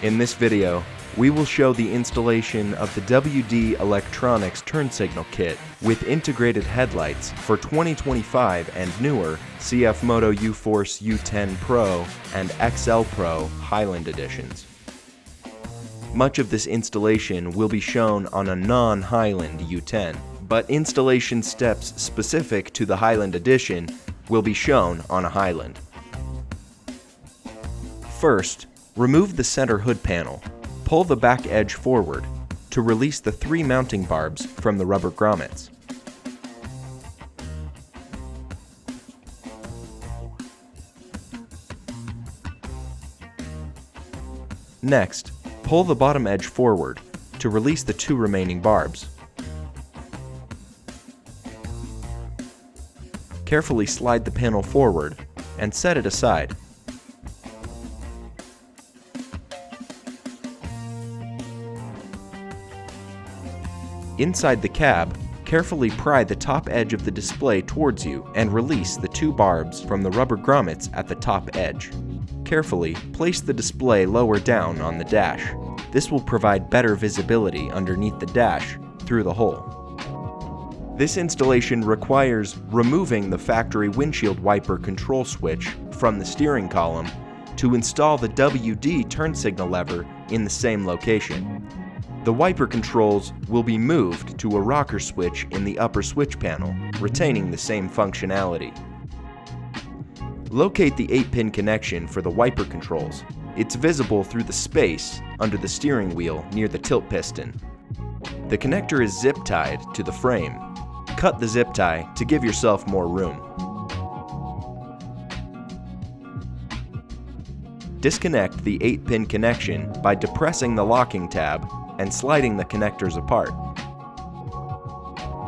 In this video, we will show the installation of the WD Electronics turn signal kit with integrated headlights for 2025 and newer CFMOTO UFORCE U10 Pro and XL Pro Highland editions. Much of this installation will be shown on a non-Highland U10, but installation steps specific to the Highland edition will be shown on a Highland. First, remove the center hood panel. Pull the back edge forward to release the 3 mounting barbs from the rubber grommets. Next, pull the bottom edge forward to release the 2 remaining barbs. Carefully slide the panel forward and set it aside. Inside the cab, carefully pry the top edge of the display towards you and release the 2 barbs from the rubber grommets at the top edge. Carefully place the display lower down on the dash. This will provide better visibility underneath the dash through the hole. This installation requires removing the factory windshield wiper control switch from the steering column to install the WD turn signal lever in the same location. The wiper controls will be moved to a rocker switch in the upper switch panel, retaining the same functionality. Locate the 8-pin connection for the wiper controls. It's visible through the space under the steering wheel near the tilt piston. The connector is zip-tied to the frame. Cut the zip tie to give yourself more room. Disconnect the 8-pin connection by depressing the locking tab and sliding the connectors apart.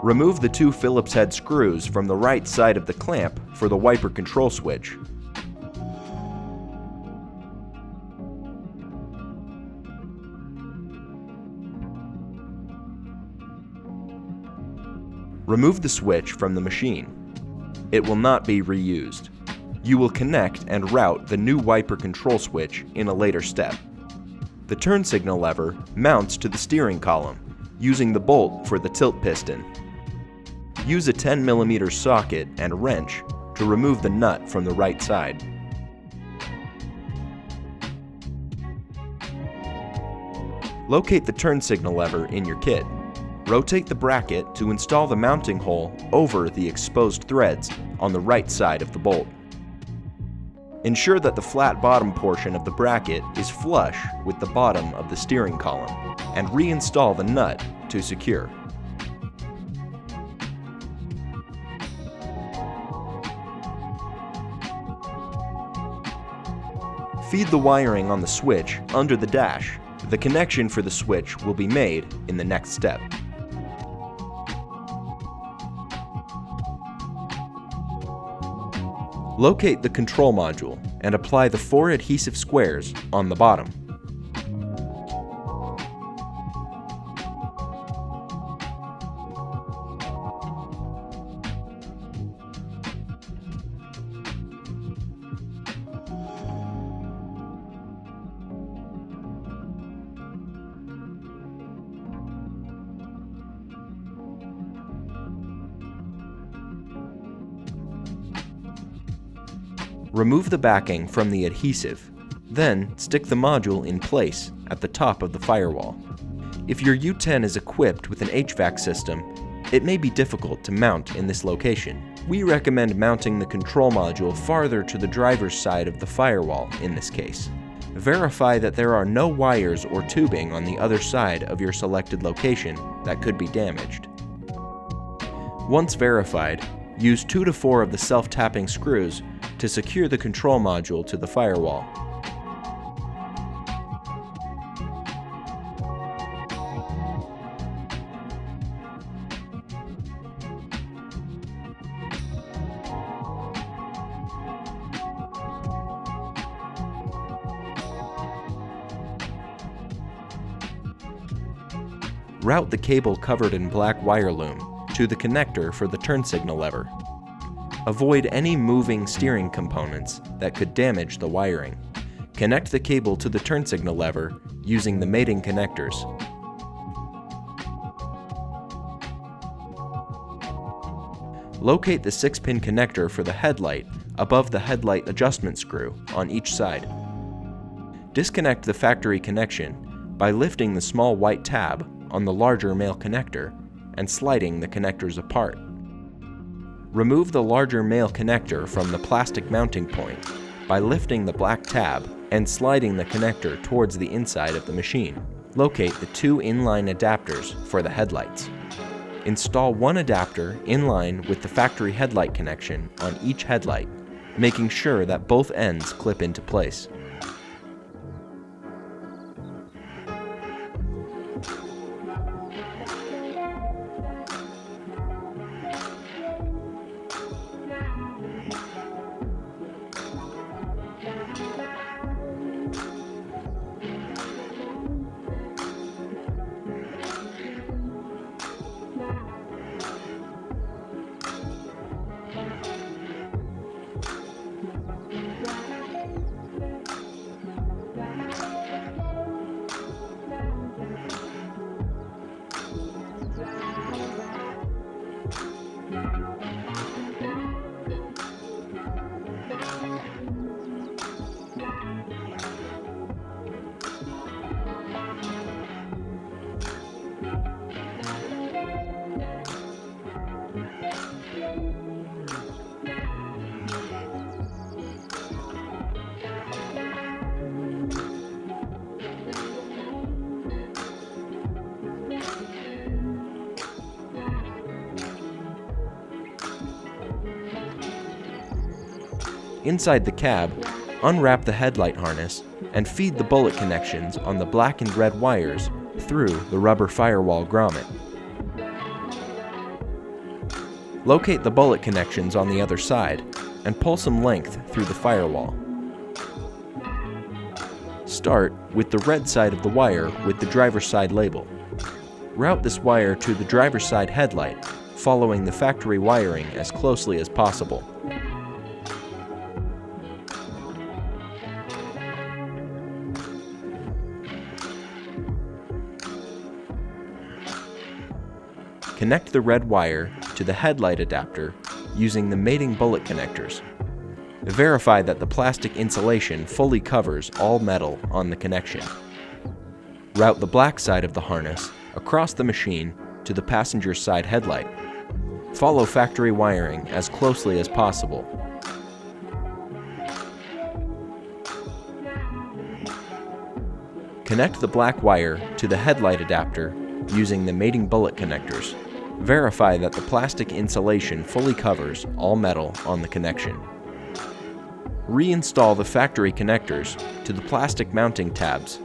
Remove the 2 Phillips head screws from the right side of the clamp for the wiper control switch. Remove the switch from the machine. It will not be reused. You will connect and route the new wiper control switch in a later step. The turn signal lever mounts to the steering column, using the bolt for the tilt piston. Use a 10mm socket and wrench to remove the nut from the right side. Locate the turn signal lever in your kit. Rotate the bracket to install the mounting hole over the exposed threads on the right side of the bolt. Ensure that the flat bottom portion of the bracket is flush with the bottom of the steering column, and reinstall the nut to secure. Feed the wiring on the switch under the dash. The connection for the switch will be made in the next step. Locate the control module and apply the 4 adhesive squares on the bottom. Remove the backing from the adhesive, then stick the module in place at the top of the firewall. If your U10 is equipped with an HVAC system, it may be difficult to mount in this location. We recommend mounting the control module farther to the driver's side of the firewall in this case. Verify that there are no wires or tubing on the other side of your selected location that could be damaged. Once verified, use 2 to 4 of the self-tapping screws to secure the control module to the firewall. Route the cable covered in black wire loom to the connector for the turn signal lever. Avoid any moving steering components that could damage the wiring. Connect the cable to the turn signal lever using the mating connectors. Locate the 6-pin connector for the headlight above the headlight adjustment screw on each side. Disconnect the factory connection by lifting the small white tab on the larger male connector and sliding the connectors apart. Remove the larger male connector from the plastic mounting point by lifting the black tab and sliding the connector towards the inside of the machine. Locate the 2 inline adapters for the headlights. Install one adapter in line with the factory headlight connection on each headlight, making sure that both ends clip into place. Inside the cab, unwrap the headlight harness and feed the bullet connections on the black and red wires through the rubber firewall grommet. Locate the bullet connections on the other side and pull some length through the firewall. Start with the red side of the wire with the driver's side label. Route this wire to the driver's side headlight, following the factory wiring as closely as possible. Connect the red wire to the headlight adapter using the mating bullet connectors. Verify that the plastic insulation fully covers all metal on the connection. Route the black side of the harness across the machine to the passenger side headlight. Follow factory wiring as closely as possible. Connect the black wire to the headlight adapter using the mating bullet connectors. Verify that the plastic insulation fully covers all metal on the connection. Reinstall the factory connectors to the plastic mounting tabs.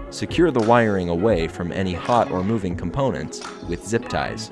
Secure the wiring away from any hot or moving components with zip ties.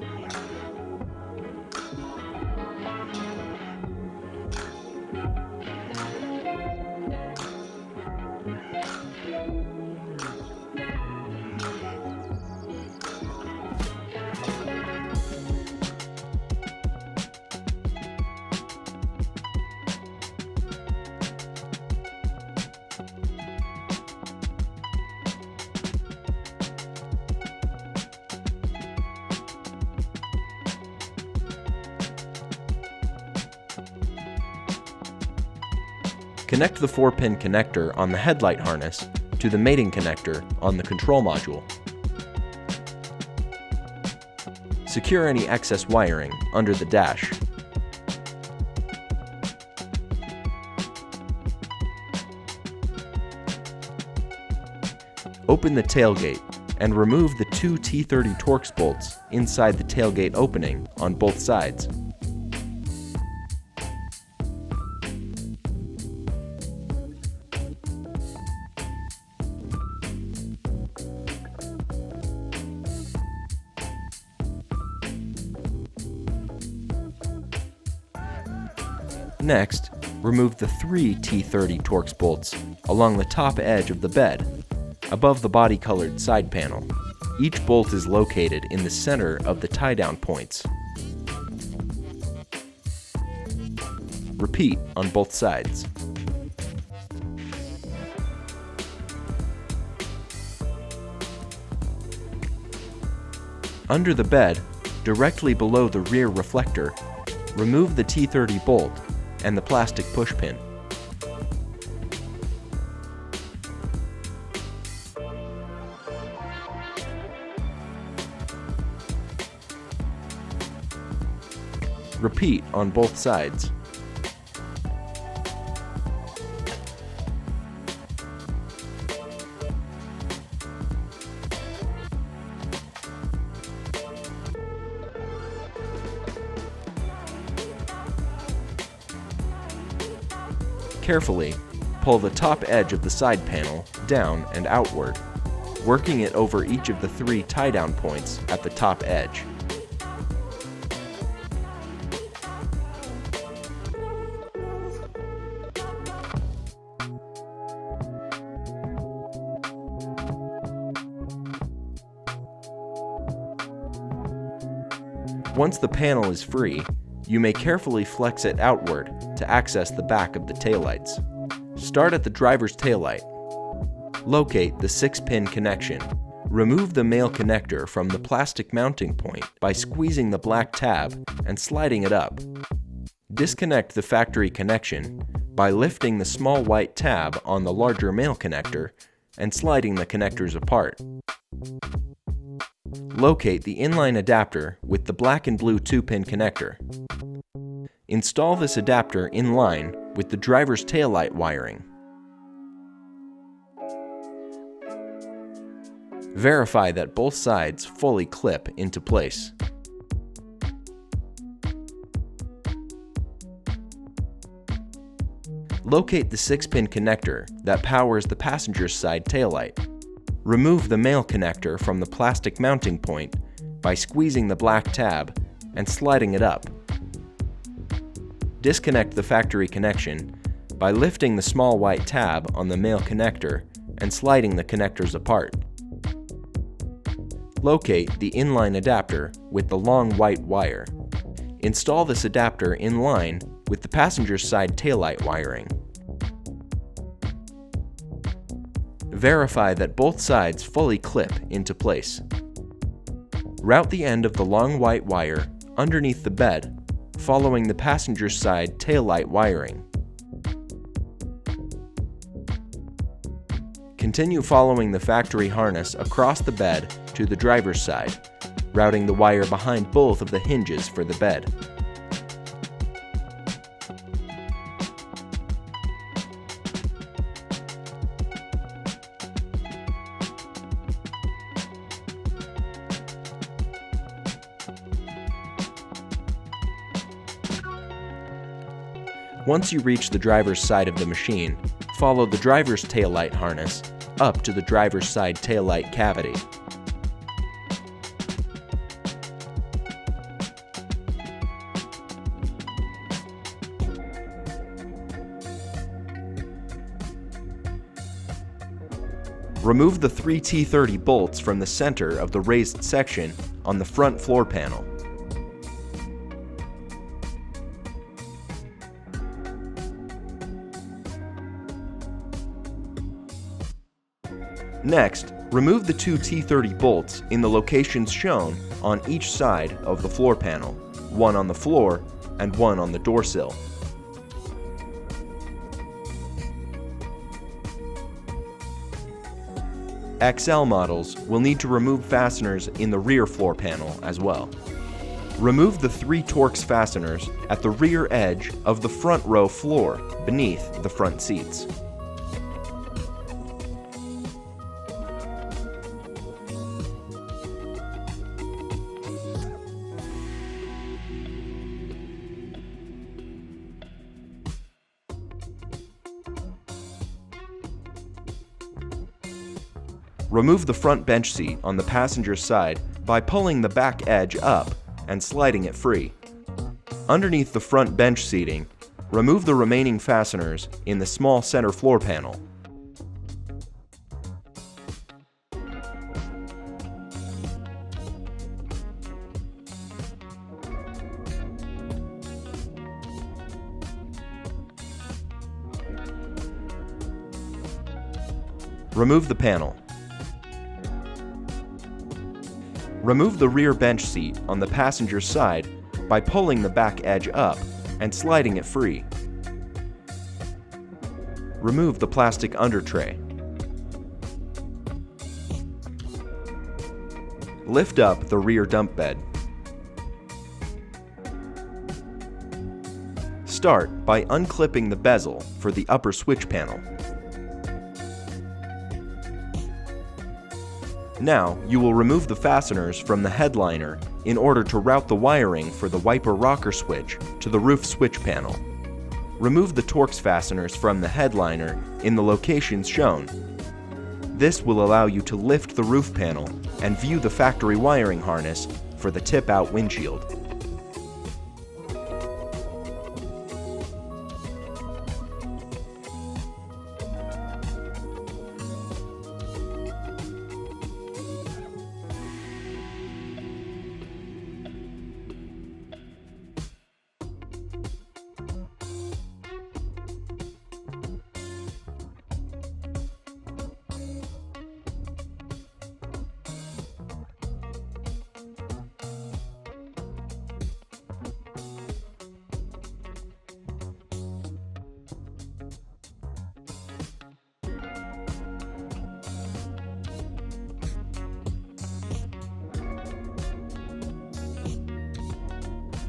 Connect the 4-pin connector on the headlight harness to the mating connector on the control module. Secure any excess wiring under the dash. Open the tailgate and remove the 2 T30 Torx bolts inside the tailgate opening on both sides. Next, remove the 3 T30 Torx bolts along the top edge of the bed, above the body-colored side panel. Each bolt is located in the center of the tie-down points. Repeat on both sides. Under the bed, directly below the rear reflector, remove the T30 bolt and the plastic pushpin. Repeat on both sides. Carefully, pull the top edge of the side panel down and outward, working it over each of the 3 tie-down points at the top edge. Once the panel is free, you may carefully flex it outward to access the back of the taillights. Start at the driver's taillight. Locate the 6-pin connection. Remove the male connector from the plastic mounting point by squeezing the black tab and sliding it up. Disconnect the factory connection by lifting the small white tab on the larger male connector and sliding the connectors apart. Locate the inline adapter with the black and blue 2-pin connector. Install this adapter in line with the driver's taillight wiring. Verify that both sides fully clip into place. Locate the 6-pin connector that powers the passenger's side taillight. Remove the male connector from the plastic mounting point by squeezing the black tab and sliding it up. Disconnect the factory connection by lifting the small white tab on the male connector and sliding the connectors apart. Locate the inline adapter with the long white wire. Install this adapter in line with the passenger's side taillight wiring. Verify that both sides fully clip into place. Route the end of the long white wire underneath the bed, following the passenger's side taillight wiring. Continue following the factory harness across the bed to the driver's side, routing the wire behind both of the hinges for the bed. Once you reach the driver's side of the machine, follow the driver's taillight harness up to the driver's side taillight cavity. Remove the 3 T30 bolts from the center of the raised section on the front floor panel. Next, remove the 2 T30 bolts in the locations shown on each side of the floor panel, one on the floor and one on the door sill. XL models will need to remove fasteners in the rear floor panel as well. Remove the 3 Torx fasteners at the rear edge of the front row floor beneath the front seats. Remove the front bench seat on the passenger's side by pulling the back edge up and sliding it free. Underneath the front bench seating, remove the remaining fasteners in the small center floor panel. Remove the panel. Remove the rear bench seat on the passenger side by pulling the back edge up and sliding it free. Remove the plastic under tray. Lift up the rear dump bed. Start by unclipping the bezel for the upper switch panel. Now, you will remove the fasteners from the headliner in order to route the wiring for the wiper rocker switch to the roof switch panel. Remove the Torx fasteners from the headliner in the locations shown. This will allow you to lift the roof panel and view the factory wiring harness for the tip-out windshield.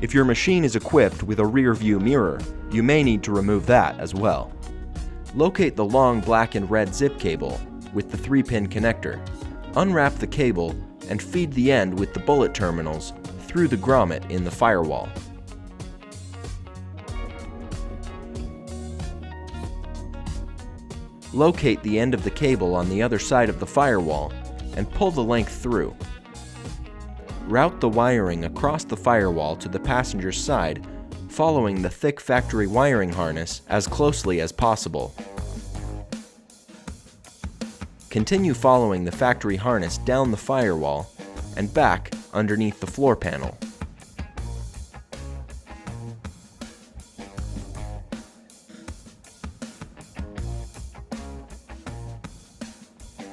If your machine is equipped with a rear view mirror, you may need to remove that as well. Locate the long black and red zip cable with the 3-pin connector. Unwrap the cable and feed the end with the bullet terminals through the grommet in the firewall. Locate the end of the cable on the other side of the firewall and pull the length through. Route the wiring across the firewall to the passenger side, following the thick factory wiring harness as closely as possible. Continue following the factory harness down the firewall and back underneath the floor panel.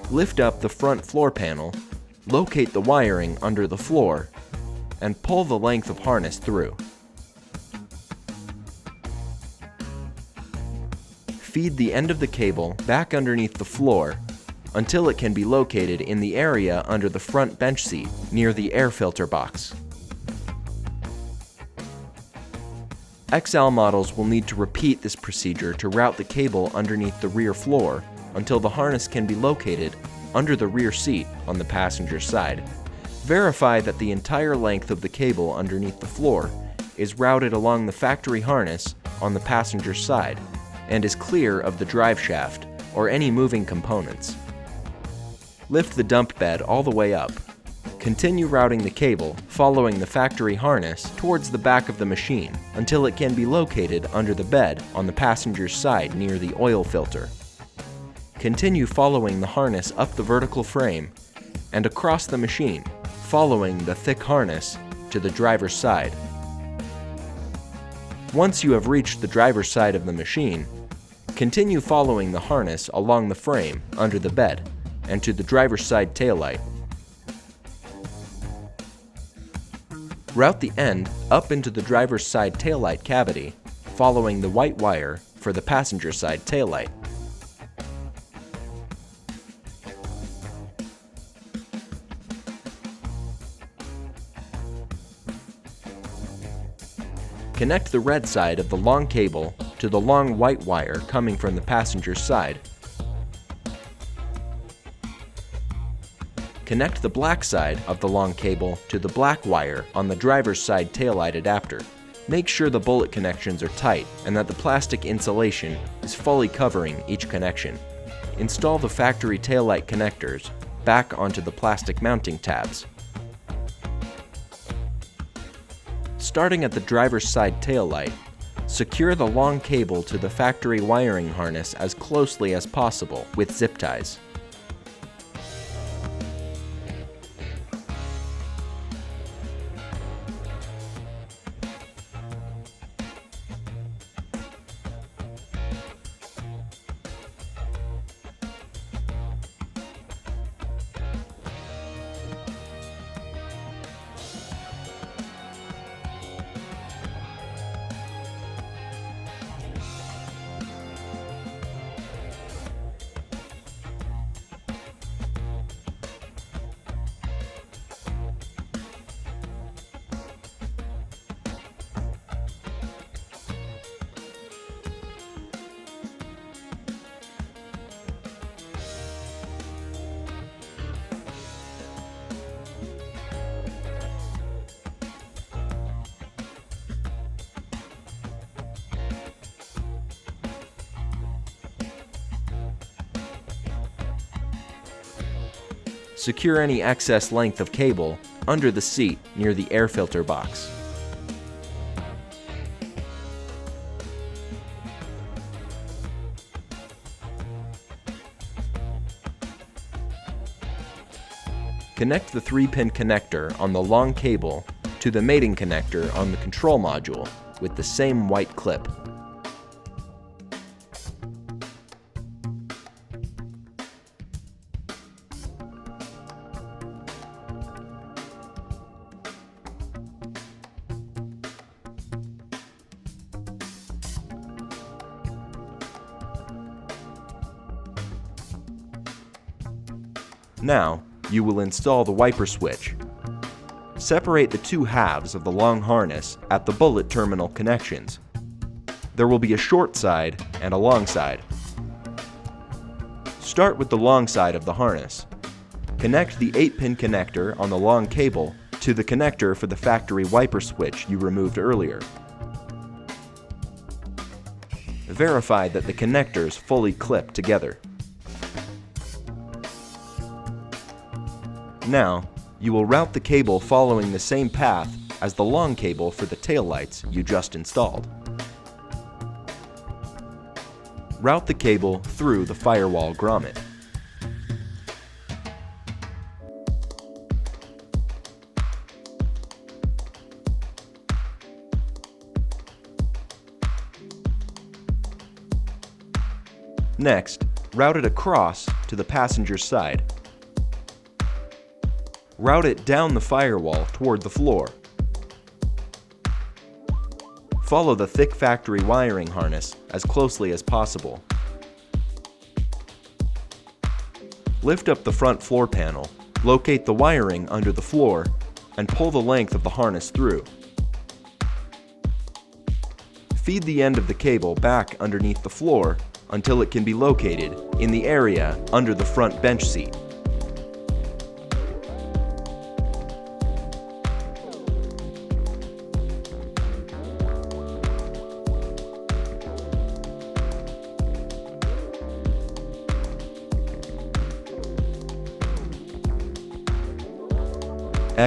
Lift up the front floor panel, locate the wiring under the floor, and pull the length of harness through. Feed the end of the cable back underneath the floor until it can be located in the area under the front bench seat near the air filter box. XL models will need to repeat this procedure to route the cable underneath the rear floor until the harness can be located under the rear seat on the passenger side. Verify that the entire length of the cable underneath the floor is routed along the factory harness on the passenger side and is clear of the drive shaft or any moving components. Lift the dump bed all the way up. Continue routing the cable following the factory harness towards the back of the machine until it can be located under the bed on the passenger's side near the oil filter. Continue following the harness up the vertical frame and across the machine, following the thick harness to the driver's side. Once you have reached the driver's side of the machine, continue following the harness along the frame under the bed and to the driver's side taillight. Route the end up into the driver's side taillight cavity, following the white wire for the passenger side taillight. Connect the red side of the long cable to the long white wire coming from the passenger's side. Connect the black side of the long cable to the black wire on the driver's side taillight adapter. Make sure the bullet connections are tight and that the plastic insulation is fully covering each connection. Install the factory taillight connectors back onto the plastic mounting tabs. Starting at the driver's side taillight, secure the long cable to the factory wiring harness as closely as possible with zip ties. Secure any excess length of cable under the seat near the air filter box. Connect the 3-pin connector on the long cable to the mating connector on the control module with the same white clip. Now, you will install the wiper switch. Separate the two halves of the long harness at the bullet terminal connections. There will be a short side and a long side. Start with the long side of the harness. Connect the 8-pin connector on the long cable to the connector for the factory wiper switch you removed earlier. Verify that the connectors fully clip together. Now, you will route the cable following the same path as the long cable for the taillights you just installed. Route the cable through the firewall grommet. Next, route it across to the passenger side. Route it down the firewall toward the floor. Follow the thick factory wiring harness as closely as possible. Lift up the front floor panel, locate the wiring under the floor, and pull the length of the harness through. Feed the end of the cable back underneath the floor until it can be located in the area under the front bench seat.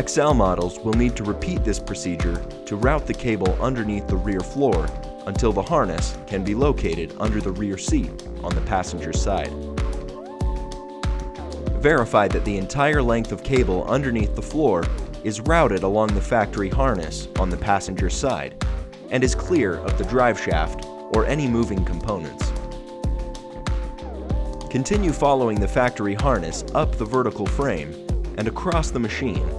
XL models will need to repeat this procedure to route the cable underneath the rear floor until the harness can be located under the rear seat on the passenger side. Verify that the entire length of cable underneath the floor is routed along the factory harness on the passenger side and is clear of the drive shaft or any moving components. Continue following the factory harness up the vertical frame and across the machine,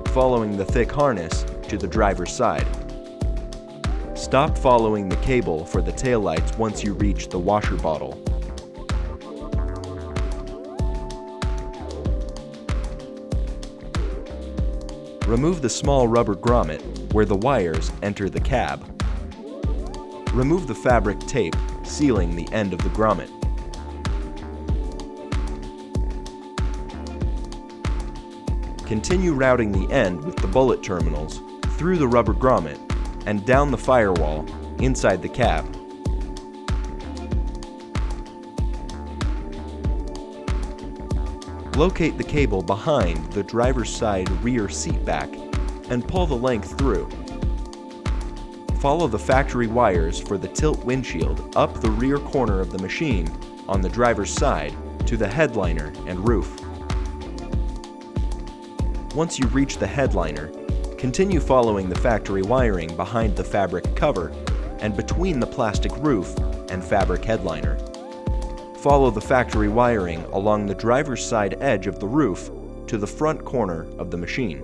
following the thick harness to the driver's side. Stop following the cable for the taillights once you reach the washer bottle. Remove the small rubber grommet where the wires enter the cab. Remove the fabric tape sealing the end of the grommet. Continue routing the end with the bullet terminals through the rubber grommet and down the firewall inside the cab. Locate the cable behind the driver's side rear seat back and pull the length through. Follow the factory wires for the tilt windshield up the rear corner of the machine on the driver's side to the headliner and roof. Once you reach the headliner, continue following the factory wiring behind the fabric cover and between the plastic roof and fabric headliner. Follow the factory wiring along the driver's side edge of the roof to the front corner of the machine.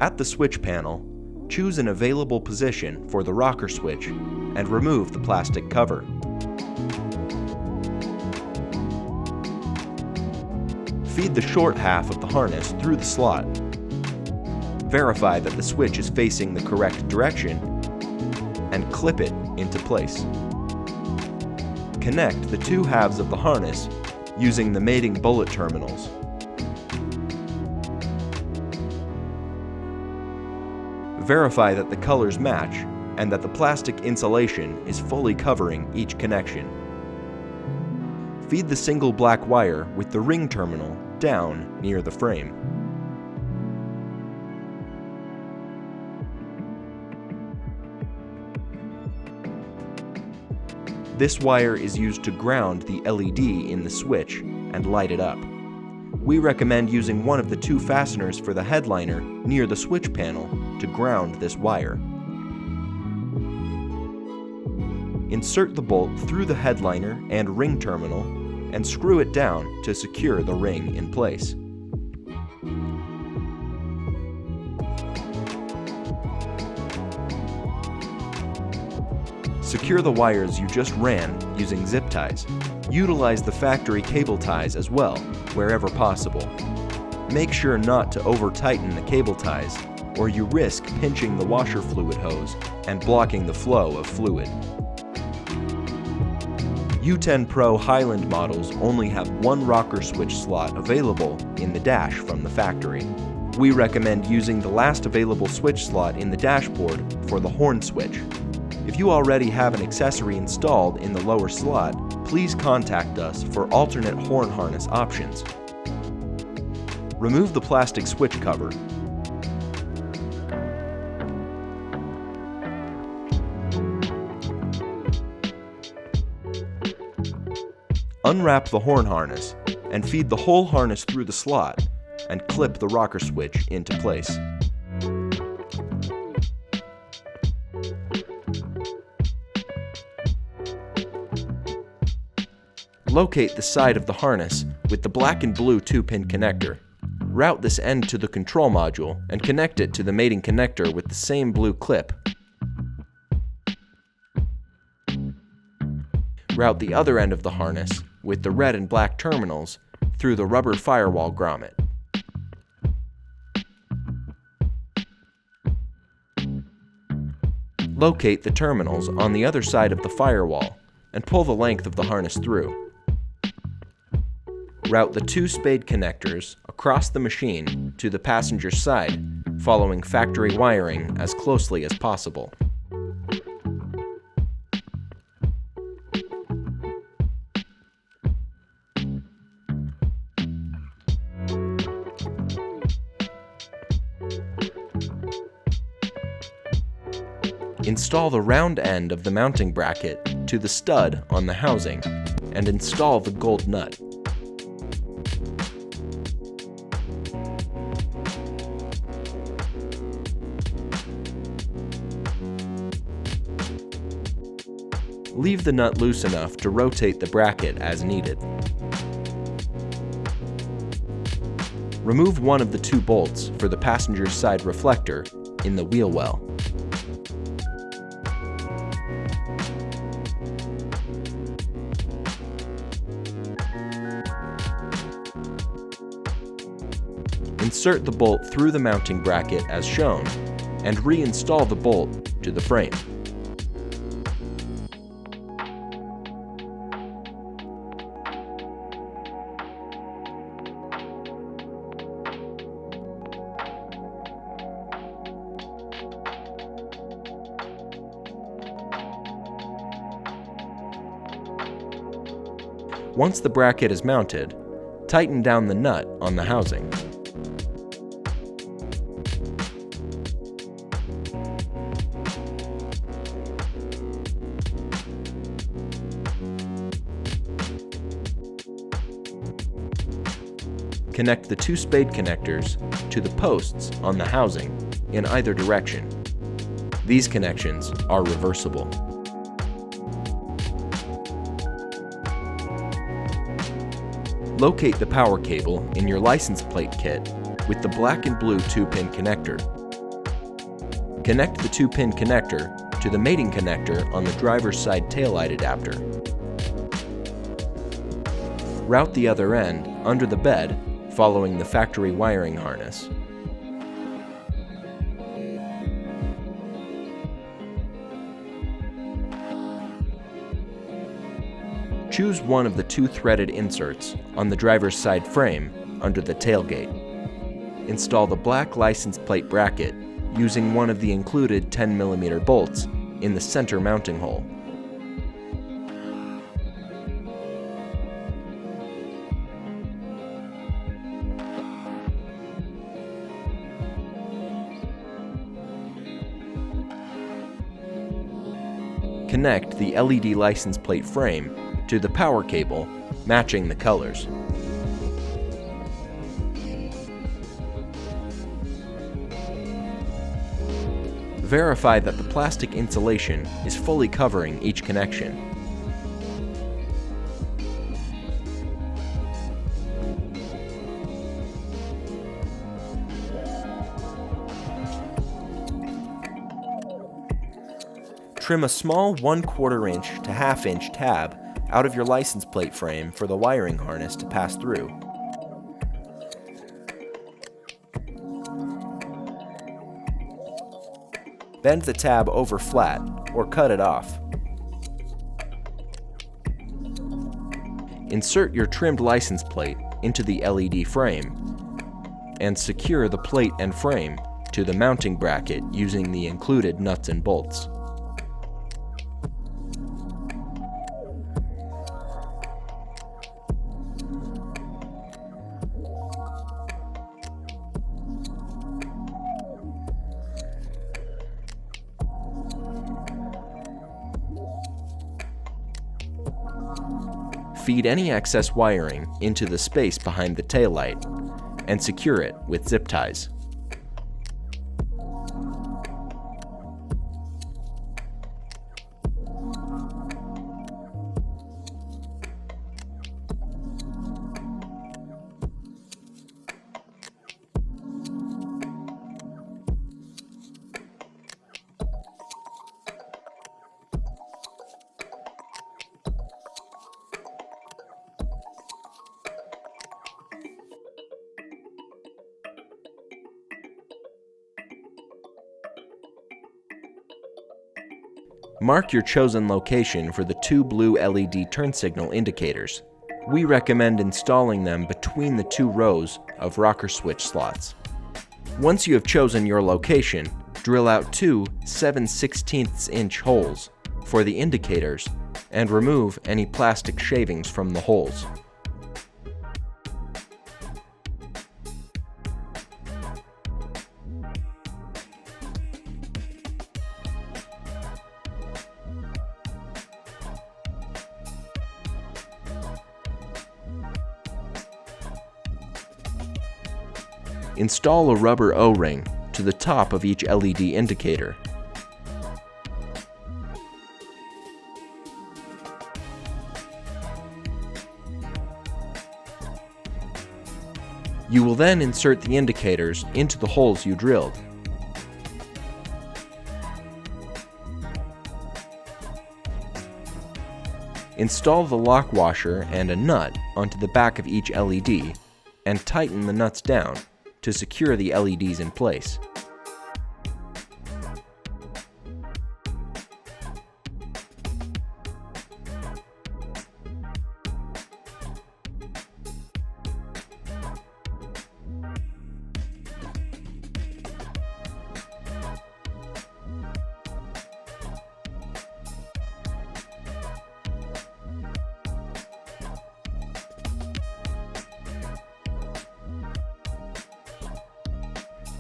At the switch panel, choose an available position for the rocker switch and remove the plastic cover. Feed the short half of the harness through the slot. Verify that the switch is facing the correct direction and clip it into place. Connect the two halves of the harness using the mating bullet terminals. Verify that the colors match and that the plastic insulation is fully covering each connection. Feed the single black wire with the ring terminal down near the frame. This wire is used to ground the LED in the switch and light it up. We recommend using one of the two fasteners for the headliner near the switch panel to ground this wire. Insert the bolt through the headliner and ring terminal and screw it down to secure the ring in place. Secure the wires you just ran using zip ties. Utilize the factory cable ties as well, wherever possible. Make sure not to over-tighten the cable ties, or you risk pinching the washer fluid hose and blocking the flow of fluid. U10 Pro Highland models only have one rocker switch slot available in the dash from the factory. We recommend using the last available switch slot in the dashboard for the horn switch. If you already have an accessory installed in the lower slot, please contact us for alternate horn harness options. Remove the plastic switch cover. Unwrap the horn harness and feed the whole harness through the slot and clip the rocker switch into place. Locate the side of the harness with the black and blue 2-pin connector. Route this end to the control module and connect it to the mating connector with the same blue clip. Route the other end of the harness with the red and black terminals through the rubber firewall grommet. Locate the terminals on the other side of the firewall and pull the length of the harness through. Route the two spade connectors across the machine to the passenger side, following factory wiring as closely as possible. Install the round end of the mounting bracket to the stud on the housing and install the gold nut. Leave the nut loose enough to rotate the bracket as needed. Remove one of the two bolts for the passenger side reflector in the wheel well. Insert the bolt through the mounting bracket as shown and reinstall the bolt to the frame. Once the bracket is mounted, tighten down the nut on the housing. Connect the two spade connectors to the posts on the housing in either direction. These connections are reversible. Locate the power cable in your license plate kit with the black and blue 2-pin connector. Connect the 2-pin connector to the mating connector on the driver's side taillight adapter. Route the other end under the bed following the factory wiring harness. Choose one of the two threaded inserts on the driver's side frame under the tailgate. Install the black license plate bracket using one of the included 10mm bolts in the center mounting hole. Connect the LED license plate frame to the power cable, matching the colors. Verify that the plastic insulation is fully covering each connection. Trim a small 1/4 inch to 1/2 inch tab out of your license plate frame for the wiring harness to pass through. Bend the tab over flat or cut it off. Insert your trimmed license plate into the LED frame and secure the plate and frame to the mounting bracket using the included nuts and bolts. Feed any excess wiring into the space behind the taillight and secure it with zip ties. Mark your chosen location for the 2 blue LED turn signal indicators. We recommend installing them between the 2 rows of rocker switch slots. Once you have chosen your location, drill out 2 7/16 inch holes for the indicators and remove any plastic shavings from the holes. Install a rubber O-ring to the top of each LED indicator. You will then insert the indicators into the holes you drilled. Install the lock washer and a nut onto the back of each LED and tighten the nuts down to secure the LEDs in place.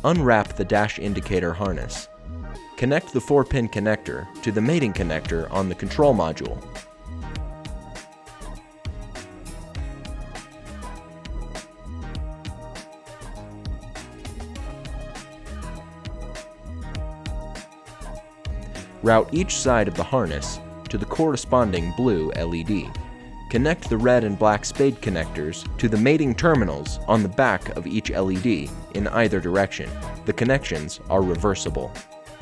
Unwrap the dash indicator harness. Connect the 4-pin connector to the mating connector on the control module. Route each side of the harness to the corresponding blue LED. Connect the red and black spade connectors to the mating terminals on the back of each LED in either direction. The connections are reversible.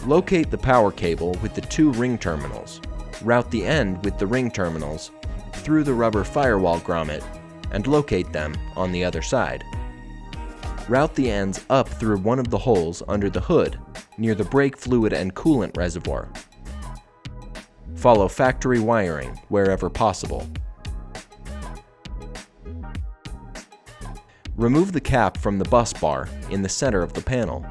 Locate the power cable with the 2 ring terminals. Route the end with the ring terminals through the rubber firewall grommet and locate them on the other side. Route the ends up through one of the holes under the hood near the brake fluid and coolant reservoir. Follow factory wiring wherever possible. Remove the cap from the bus bar in the center of the panel.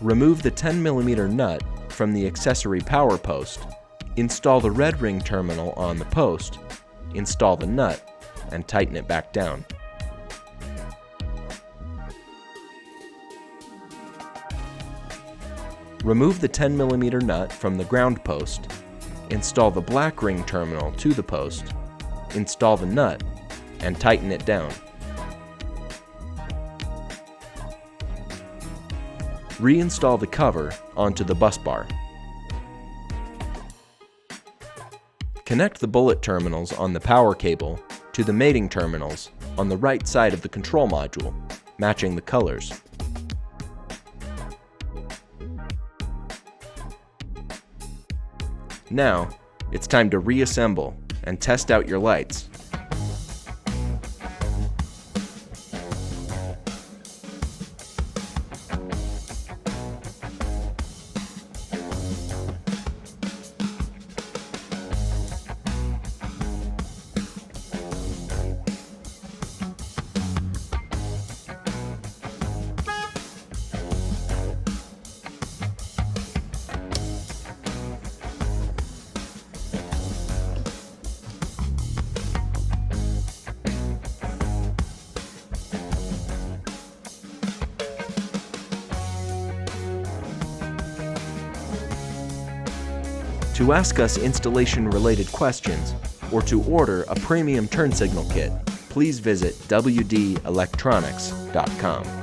Remove the 10mm nut from the accessory power post, install the red ring terminal on the post, install the nut, and tighten it back down. Remove the 10mm nut from the ground post, install the black ring terminal to the post, install the nut, and tighten it down. Reinstall the cover onto the bus bar. Connect the bullet terminals on the power cable to the mating terminals on the right side of the control module, matching the colors. Now, it's time to reassemble and test out your lights. To ask us installation-related questions or to order a premium turn signal kit, please visit wdelectronics.com.